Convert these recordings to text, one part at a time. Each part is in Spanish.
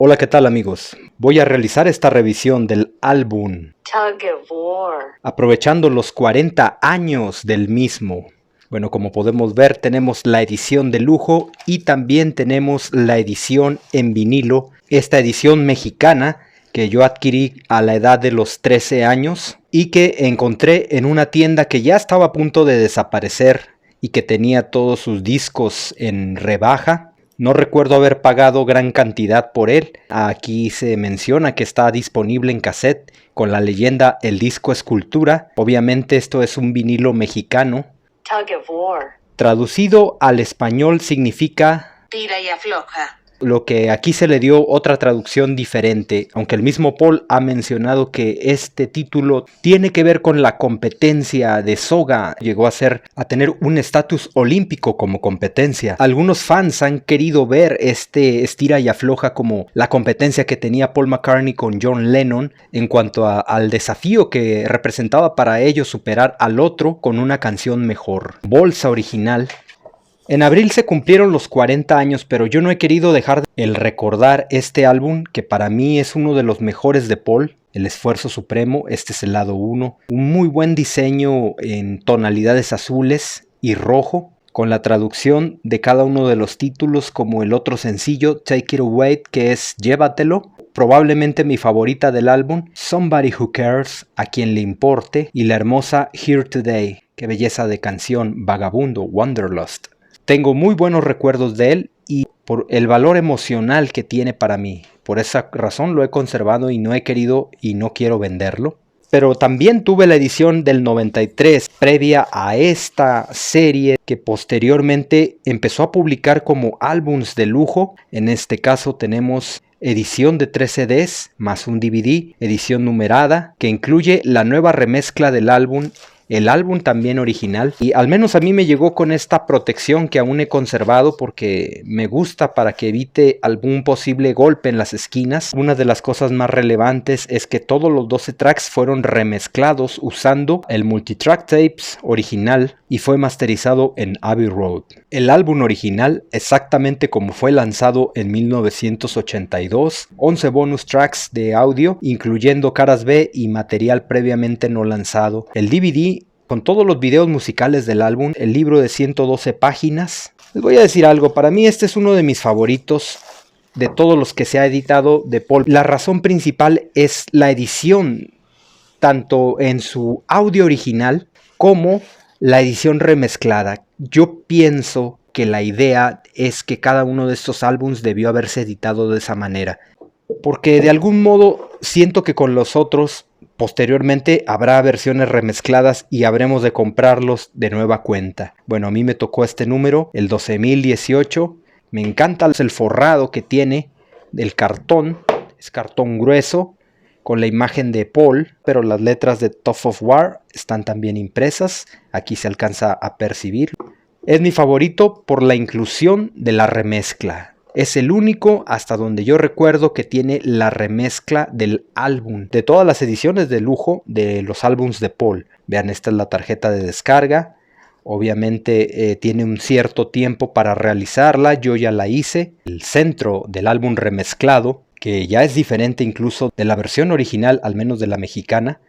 Hola, ¿qué tal amigos? Voy a realizar esta revisión del álbum, Tug of War. aprovechando los 40 años del mismo. Bueno, como podemos ver, tenemos la edición de lujo y también tenemos la edición en vinilo, esta edición mexicana que yo adquirí a la edad de los 13 años y que encontré en una tienda que ya estaba a punto de desaparecer y que tenía todos sus discos en rebaja. No recuerdo haber pagado gran cantidad por él. Aquí se menciona que está disponible en cassette con la leyenda El disco es cultura. Obviamente esto es un vinilo mexicano. Tug of War. Traducido al español significa Tira y afloja. lo que aquí se le dio otra traducción diferente, aunque el mismo Paul ha mencionado que este título tiene que ver con la competencia de soga. Llegó a tener un estatus olímpico como competencia. Algunos fans han querido ver este estira y afloja como la competencia que tenía Paul McCartney con John Lennon en cuanto al desafío que representaba para ellos superar al otro con una canción mejor. Bolsa original. En abril se cumplieron los 40 años, pero yo no he querido dejar el recordar este álbum que para mí es uno de los mejores de Paul, El Esfuerzo Supremo. Este es el lado 1, un muy buen diseño en tonalidades azules y rojo, con la traducción de cada uno de los títulos, como el otro sencillo Take It Away, que es Llévatelo. Probablemente mi favorita del álbum, Somebody Who Cares, A Quien Le Importe, y la hermosa Here Today. Qué belleza de canción, Vagabundo, Wanderlust. Tengo muy buenos recuerdos de él y por el valor emocional que tiene para mí. Por esa razón lo he conservado y no he querido y no quiero venderlo. Pero también tuve la edición del 93 previa a esta serie que posteriormente empezó a publicar como álbums de lujo. En este caso tenemos edición de 3 CDs más un DVD, edición numerada, que incluye la nueva remezcla del álbum, el álbum también original, y al menos a mí me llegó con esta protección que aún he conservado porque me gusta para que evite algún posible golpe en las esquinas. Una de las cosas más relevantes es que todos los 12 tracks fueron remezclados usando el multitrack tapes original y fue masterizado en Abbey Road. El álbum original, exactamente como fue lanzado en 1982, 11 bonus tracks de audio, incluyendo caras B y material previamente no lanzado. El DVD con todos los videos musicales del álbum, el libro de 112 páginas. Les voy a decir algo, para mí este es uno de mis favoritos de todos los que se ha editado de Paul. La razón principal es la edición, tanto en su audio original como la edición remezclada. Yo pienso que la idea es que cada uno de estos álbumes debió haberse editado de esa manera, porque de algún modo siento que con los otros posteriormente habrá versiones remezcladas y habremos de comprarlos de nueva cuenta. Bueno, a mí me tocó este número, el 12018. Me encanta el forrado que tiene del cartón. Es cartón grueso con la imagen de Paul, pero las letras de Tug of War están también impresas. Aquí se alcanza a percibir. Es mi favorito por la inclusión de la remezcla. Es el único, hasta donde yo recuerdo, que tiene la remezcla del álbum, de todas las ediciones de lujo de los álbums de Paul. Vean, esta es la tarjeta de descarga. Obviamente tiene un cierto tiempo para realizarla, yo ya la hice. El centro del álbum remezclado, que ya es diferente incluso de la versión original, al menos de la mexicana.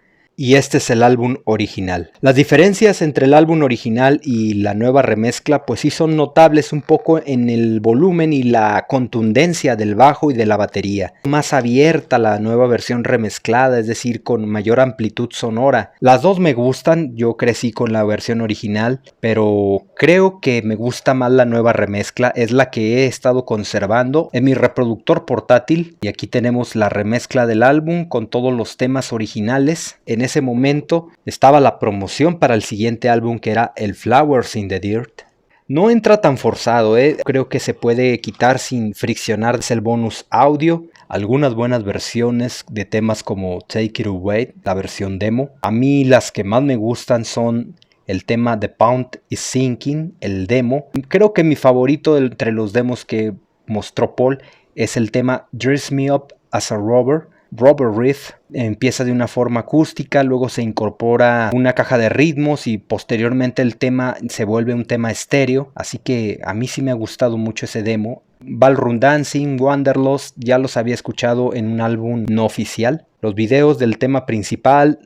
Y este es el álbum original. Las diferencias entre el álbum original y la nueva remezcla pues sí son notables un poco en el volumen y la contundencia del bajo y de la batería. Más abierta la nueva versión remezclada, es decir, con mayor amplitud sonora. Las dos me gustan, yo crecí con la versión original, pero creo que me gusta más la nueva remezcla, es la que he estado conservando en mi reproductor portátil. Y aquí tenemos la remezcla del álbum con todos los temas originales. En ese momento estaba la promoción para el siguiente álbum, que era el Flowers in the Dirt. No entra tan forzado, creo que se puede quitar sin friccionar el bonus audio. Algunas buenas versiones de temas como Take It Away, la versión demo. A mí las que más me gustan son el tema The Pound is Sinking, el demo. Creo que mi favorito entre los demos que mostró Paul es el tema Dress Me Up as a Robber. Robert Riff empieza de una forma acústica, luego se incorpora una caja de ritmos y posteriormente el tema se vuelve un tema estéreo, así que a mí sí me ha gustado mucho ese demo. Ballroom Dancing, Wanderlust ya los había escuchado en un álbum no oficial. Los videos del tema principal,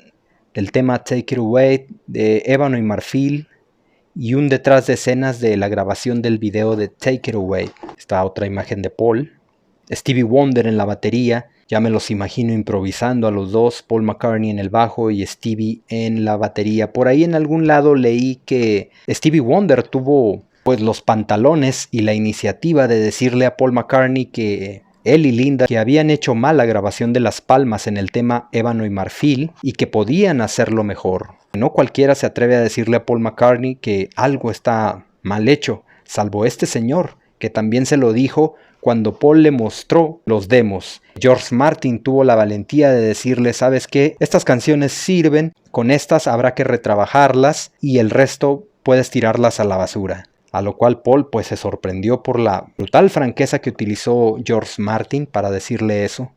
del tema Take It Away, de Ébano y Marfil, y un detrás de escenas de la grabación del video de Take It Away. Esta otra imagen de Paul. Stevie Wonder en la batería, ya me los imagino improvisando a los dos, Paul McCartney en el bajo y Stevie en la batería. Por ahí en algún lado leí que Stevie Wonder tuvo pues los pantalones y la iniciativa de decirle a Paul McCartney que él y Linda que habían hecho mal la grabación de las palmas en el tema Ébano y Marfil y que podían hacerlo mejor. No cualquiera se atreve a decirle a Paul McCartney que algo está mal hecho, salvo este señor, que también se lo dijo cuando Paul le mostró los demos. George Martin tuvo la valentía de decirle, ¿sabes qué? Estas canciones sirven, con estas habrá que retrabajarlas y el resto puedes tirarlas a la basura. A lo cual Paul pues se sorprendió por la brutal franqueza que utilizó George Martin para decirle eso.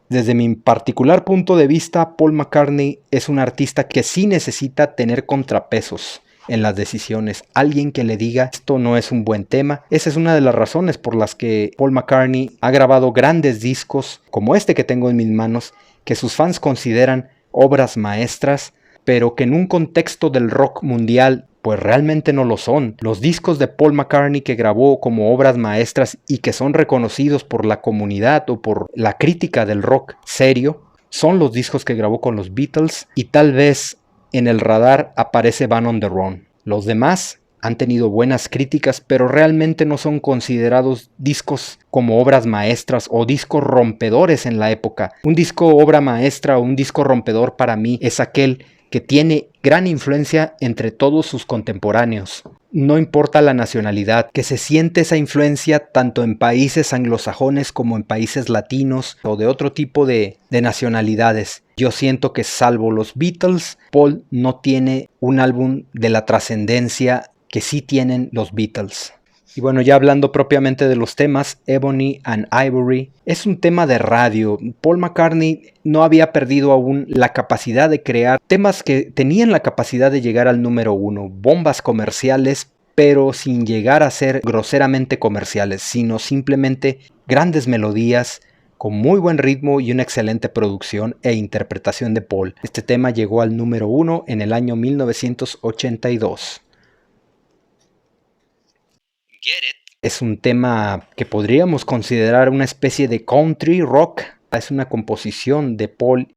Desde mi particular punto de vista, Paul McCartney es un artista que sí necesita tener contrapesos en las decisiones. Alguien que le diga esto no es un buen tema. Esa es una de las razones por las que Paul McCartney ha grabado grandes discos como este que tengo en mis manos, que sus fans consideran obras maestras, pero que en un contexto del rock mundial pues realmente no lo son. Los discos de Paul McCartney que grabó como obras maestras y que son reconocidos por la comunidad o por la crítica del rock serio, son los discos que grabó con los Beatles y tal vez en el radar aparece Band on the Run. Los demás han tenido buenas críticas, pero realmente no son considerados discos como obras maestras o discos rompedores en la época. Un disco obra maestra o un disco rompedor para mí es aquel que tiene gran influencia entre todos sus contemporáneos. No importa la nacionalidad, que se siente esa influencia tanto en países anglosajones como en países latinos o de otro tipo de nacionalidades. Yo siento que salvo los Beatles, Paul no tiene un álbum de la trascendencia que sí tienen los Beatles. Y bueno, ya hablando propiamente de los temas, Ebony and Ivory es un tema de radio. Paul McCartney no había perdido aún la capacidad de crear temas que tenían la capacidad de llegar al número 1, bombas comerciales, pero sin llegar a ser groseramente comerciales, sino simplemente grandes melodías con muy buen ritmo y una excelente producción e interpretación de Paul. Este tema llegó al número 1 en el año 1982. Es un tema que podríamos considerar una especie de country rock. Es una composición de Paul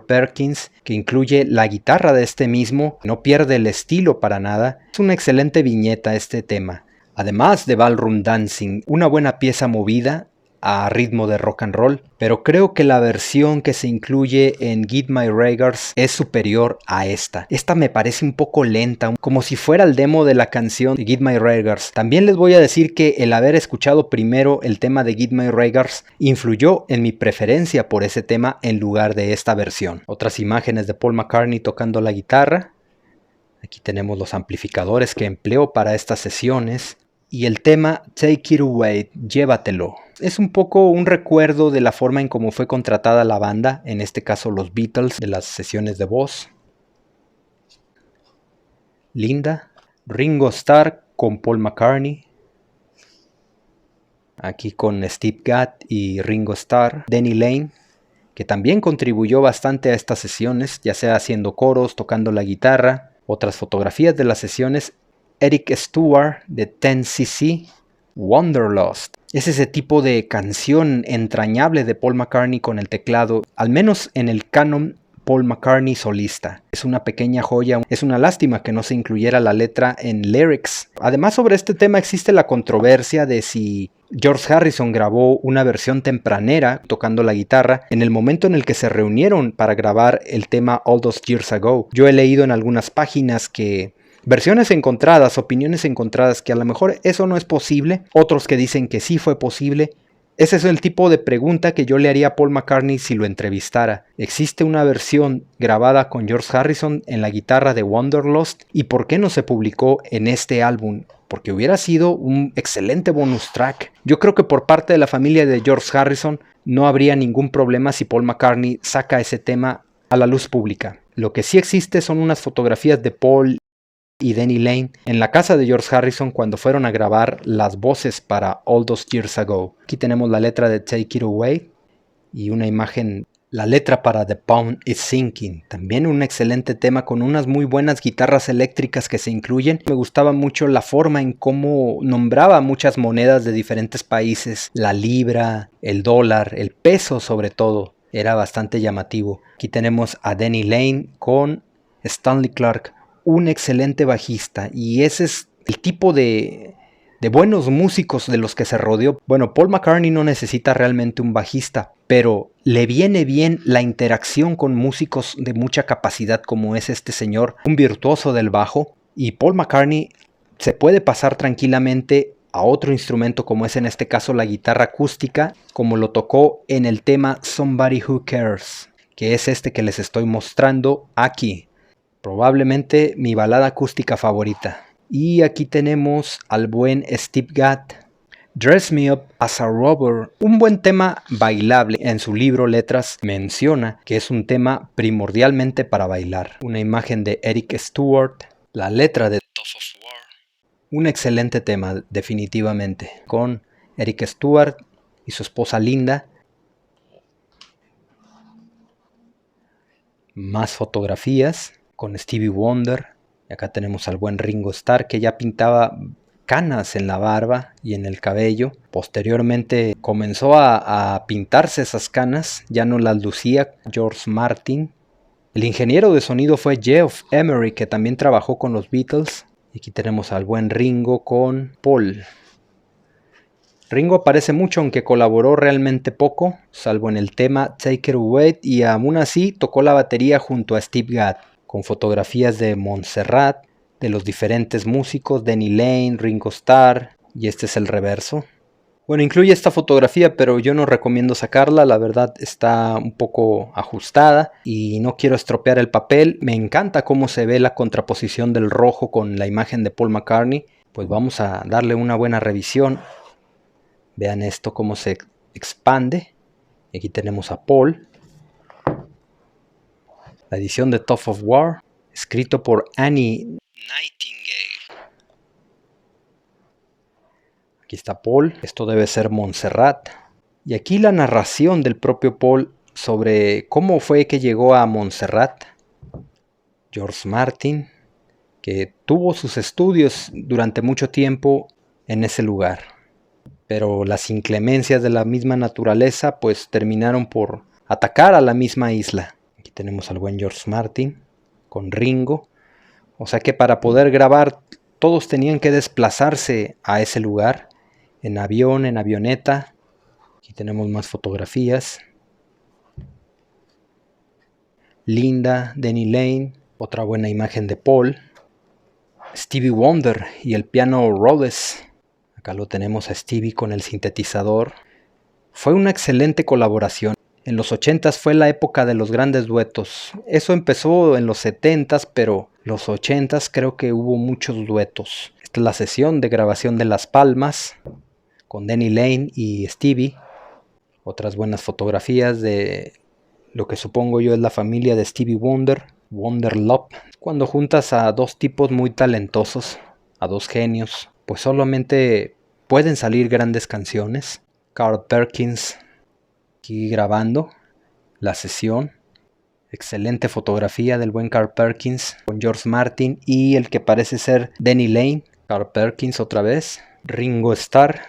Perkins que incluye la guitarra de este mismo. No pierde el estilo para nada. Es una excelente viñeta este tema. Además de Ballroom Dancing, una buena pieza movida a ritmo de rock and roll, pero creo que la versión que se incluye en Get My Regards es superior a esta. Esta me parece un poco lenta, como si fuera el demo de la canción de Get My Regards. También les voy a decir que el haber escuchado primero el tema de Get My Regards influyó en mi preferencia por ese tema en lugar de esta versión. Otras imágenes de Paul McCartney tocando la guitarra. Aquí tenemos los amplificadores que empleó para estas sesiones. Y el tema Take It Away, llévatelo. Es un poco un recuerdo de la forma en cómo fue contratada la banda, en este caso los Beatles, de las sesiones de voz. Linda, Ringo Starr con Paul McCartney. Aquí con Steve Gadd y Ringo Starr. Denny Laine, que también contribuyó bastante a estas sesiones, ya sea haciendo coros, tocando la guitarra. Otras fotografías de las sesiones. Eric Stewart de 10cc, Wanderlust. Es ese tipo de canción entrañable de Paul McCartney con el teclado, al menos en el canon Paul McCartney solista. Es una pequeña joya, es una lástima que no se incluyera la letra en lyrics. Además, sobre este tema existe la controversia de si George Harrison grabó una versión tempranera tocando la guitarra en el momento en el que se reunieron para grabar el tema All Those Years Ago. Yo he leído en algunas páginas que versiones encontradas, opiniones encontradas, que a lo mejor eso no es posible, otros que dicen que sí fue posible. Ese es el tipo de pregunta que yo le haría a Paul McCartney si lo entrevistara. ¿Existe una versión grabada con George Harrison en la guitarra de Wanderlust? ¿Y por qué no se publicó en este álbum? Porque hubiera sido un excelente bonus track. Yo creo que por parte de la familia de George Harrison no habría ningún problema si Paul McCartney saca ese tema a la luz pública. Lo que sí existe son unas fotografías de Paul y Denny Laine en la casa de George Harrison cuando fueron a grabar las voces para All Those Years Ago. Aquí tenemos la letra de Take It Away y una imagen, la letra para The Pound Is Sinking. También un excelente tema con unas muy buenas guitarras eléctricas que se incluyen. Me gustaba mucho la forma en cómo nombraba muchas monedas de diferentes países. La libra, el dólar, el peso sobre todo. Era bastante llamativo. Aquí tenemos a Denny Laine con Stanley Clarke, un excelente bajista, y ese es el tipo de buenos músicos de los que se rodeó. Bueno, Paul McCartney no necesita realmente un bajista, pero le viene bien la interacción con músicos de mucha capacidad como es este señor, un virtuoso del bajo, y Paul McCartney se puede pasar tranquilamente a otro instrumento como es en este caso la guitarra acústica, como lo tocó en el tema Somebody Who Cares, que es este que les estoy mostrando aquí. Probablemente mi balada acústica favorita. Y aquí tenemos al buen Steve Gadd. Dress Me Up as a Robber, un buen tema bailable. En su libro Letras menciona que es un tema primordialmente para bailar. Una imagen de Eric Stewart, la letra de Tug of War. Un excelente tema definitivamente, con Eric Stewart y su esposa Linda. Más fotografías con Stevie Wonder. Y acá tenemos al buen Ringo Starr, que ya pintaba canas en la barba y en el cabello. Posteriormente comenzó a pintarse esas canas, ya no las lucía George Martin. El ingeniero de sonido fue Geoff Emery, que también trabajó con los Beatles. Y aquí tenemos al buen Ringo con Paul. Ringo aparece mucho, aunque colaboró realmente poco, salvo en el tema Take It Away, y aún así tocó la batería junto a Steve Gadd, con fotografías de Montserrat, de los diferentes músicos, Denny Laine, Ringo Starr, y este es el reverso. Bueno, incluye esta fotografía, pero yo no recomiendo sacarla, la verdad está un poco ajustada y no quiero estropear el papel. Me encanta cómo se ve la contraposición del rojo con la imagen de Paul McCartney, pues vamos a darle una buena revisión. Vean esto cómo se expande. Aquí tenemos a Paul. La edición de Tug of War, escrito por Annie Nightingale. Aquí está Paul. Esto debe ser Montserrat. Y aquí la narración del propio Paul sobre cómo fue que llegó a Montserrat. George Martin, que tuvo sus estudios durante mucho tiempo en ese lugar. Pero las inclemencias de la misma naturaleza pues terminaron por atacar a la misma isla. Aquí tenemos al buen George Martin con Ringo. O sea que para poder grabar todos tenían que desplazarse a ese lugar en avión, en avioneta. Aquí tenemos más fotografías. Linda, Denny Laine, otra buena imagen de Paul. Stevie Wonder y el piano Rhodes. Acá lo tenemos a Stevie con el sintetizador. Fue una excelente colaboración. En los 80s fue la época de los grandes duetos. Eso empezó en los 70s, pero los 80s creo que hubo muchos duetos. Esta es la sesión de grabación de Las Palmas con Denny Laine y Stevie. Otras buenas fotografías de lo que supongo yo es la familia de Stevie Wonder, Wonder Love. Cuando juntas a dos tipos muy talentosos, a dos genios, pues solamente pueden salir grandes canciones. Carl Perkins aquí grabando la sesión. Excelente fotografía del buen Carl Perkins con George Martin y el que parece ser Denny Laine. Carl Perkins otra vez. Ringo Starr.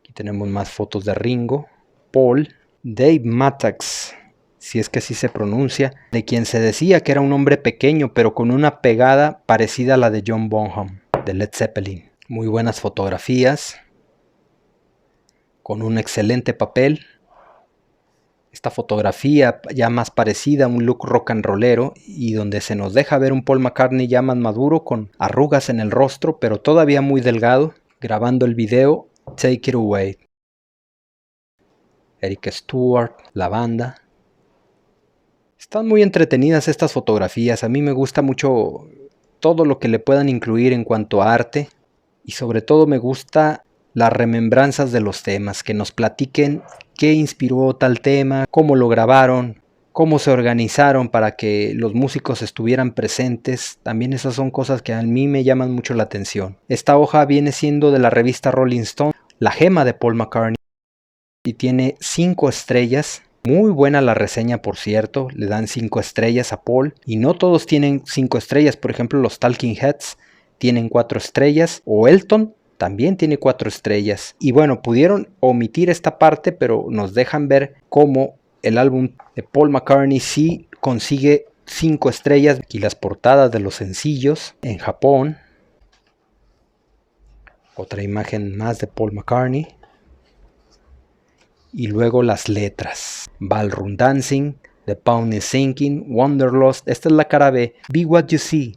Aquí tenemos más fotos de Ringo. Paul. Dave Matthews, si es que así se pronuncia, de quien se decía que era un hombre pequeño pero con una pegada parecida a la de John Bonham de Led Zeppelin. Muy buenas fotografías con un excelente papel. Esta fotografía ya más parecida a un look rock and rollero y donde se nos deja ver un Paul McCartney ya más maduro con arrugas en el rostro pero todavía muy delgado, grabando el video Take It Away. Eric Stewart, la banda. Están muy entretenidas estas fotografías, a mí me gusta mucho todo lo que le puedan incluir en cuanto a arte y sobre todo me gusta las remembranzas de los temas, que nos platiquen qué inspiró tal tema, cómo lo grabaron, cómo se organizaron para que los músicos estuvieran presentes. También esas son cosas que a mí me llaman mucho la atención. Esta hoja viene siendo de la revista Rolling Stone, la gema de Paul McCartney, y tiene 5 estrellas. Muy buena la reseña, por cierto, le dan 5 estrellas a Paul, y no todos tienen 5 estrellas. Por ejemplo, los Talking Heads tienen 4 estrellas, o Elton también tiene 4 estrellas. Y bueno, pudieron omitir esta parte, pero nos dejan ver cómo el álbum de Paul McCartney sí consigue 5 estrellas. Aquí las portadas de los sencillos en Japón. Otra imagen más de Paul McCartney. Y luego las letras. Ballroom Dancing, The Pound is Sinking, Wanderlust. Esta es la cara B. Be What You See.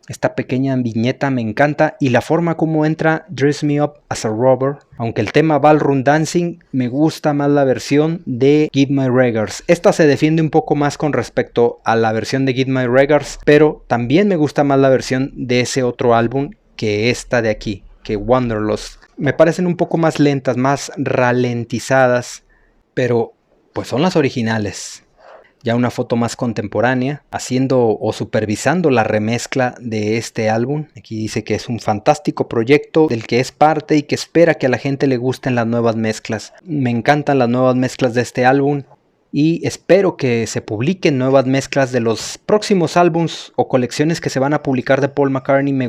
Esta pequeña viñeta me encanta, y la forma como entra Dress Me Up as a Robber. Aunque el tema Ballroom Dancing me gusta más la versión de Give My Regards. Esta se defiende un poco más con respecto a la versión de Give My Regards, pero también me gusta más la versión de ese otro álbum que esta de aquí, que Wanderlust. Me parecen un poco más lentas, más ralentizadas, pero pues son las originales. Ya una foto más contemporánea, haciendo o supervisando la remezcla de este álbum. Aquí dice que es un fantástico proyecto del que es parte y que espera que a la gente le gusten las nuevas mezclas. Me encantan las nuevas mezclas de este álbum y espero que se publiquen nuevas mezclas de los próximos álbums o colecciones que se van a publicar de Paul McCartney. Me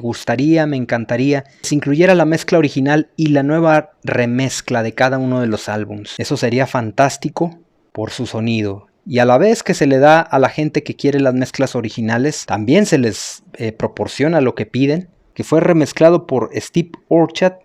encantaría que se incluyera la mezcla original y la nueva remezcla de cada uno de los álbums. Eso sería fantástico por su sonido. Y a la vez que se le da a la gente que quiere las mezclas originales, también se les proporciona lo que piden, que fue remezclado por Steve Orchard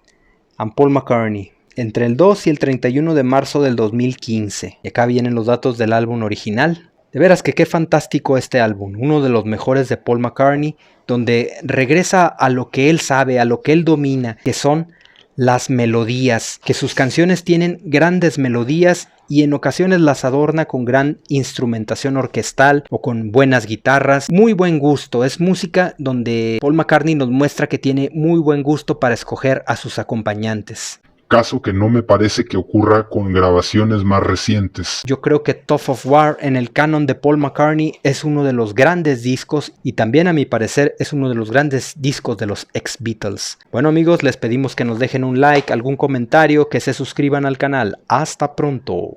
y Paul McCartney entre el 2 y el 31 de marzo del 2015. Y acá vienen los datos del álbum original. De veras que qué fantástico este álbum, uno de los mejores de Paul McCartney, donde regresa a lo que él sabe, a lo que él domina, que son las melodías, que sus canciones tienen grandes melodías y en ocasiones las adorna con gran instrumentación orquestal o con buenas guitarras. Muy buen gusto, es música donde Paul McCartney nos muestra que tiene muy buen gusto para escoger a sus acompañantes. Caso que no me parece que ocurra con grabaciones más recientes. Yo creo que Tug of War en el canon de Paul McCartney es uno de los grandes discos y también a mi parecer es uno de los grandes discos de los ex-Beatles. Bueno amigos, les pedimos que nos dejen un like, algún comentario, que se suscriban al canal. Hasta pronto.